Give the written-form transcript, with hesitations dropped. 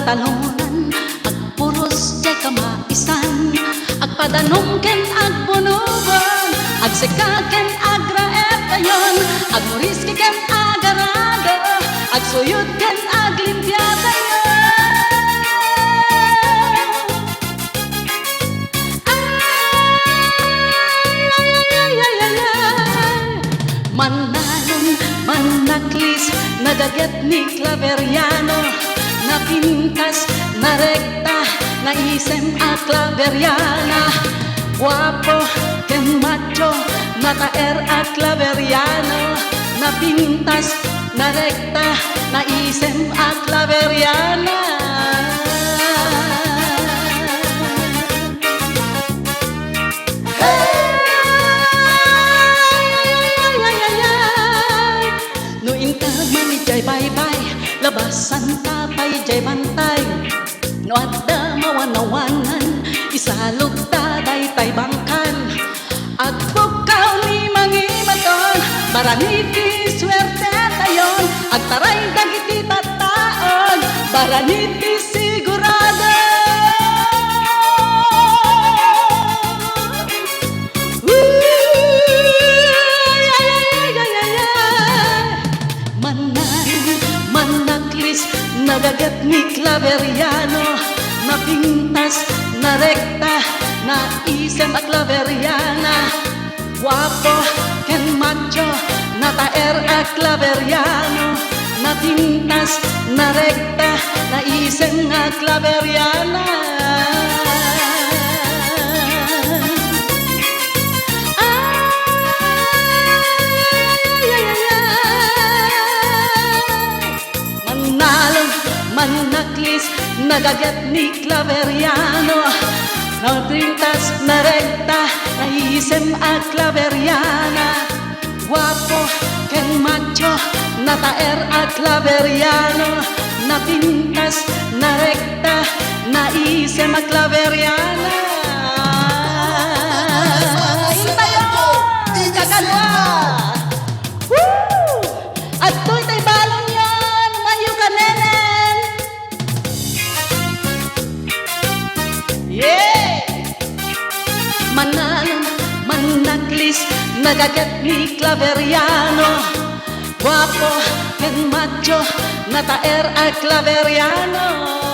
talunan, ag puros jay kamaisan, ag padanom ken ag bunugon, ag seka ken ag raet dayon, ag muriski ken ag arado, ag suyod ken ag limpya dayon. Manalon, manaklis, nagaget ni Claveriano, napintas, narekta, naisem a Claveriana, guapo, ken macho, nataer a Claveriano, napintas, narekta, naisem a Claveriana. Jay bye-bye, labasan tapay jay bantay, no adda mawanawanan, isalog taday tay bangkan, agpukaw ni mangimaton, baraniti swerte tayon, agtaray dagiti tataon, baraniti sigurado. Nagagat ni Claveriano, napintas, narekta, naisem a Claveriana, guapo, ken macho, nataer a Claveriano, napintas, narekta, naisem a Claveriana. Manaklis, nagagat ni Claveriano, napintas, narekta, naisem a Claveriana, guapo, ken macho, nataer a Claveriano, napintas, narekta, naisem a Claveriana. Intayo! Kakala! At to'y tay balon yan, mayo ka nenen! Manalon, manaklis, nagagat ni Claveriano, guapo, ken macho, nataer a Claveriano.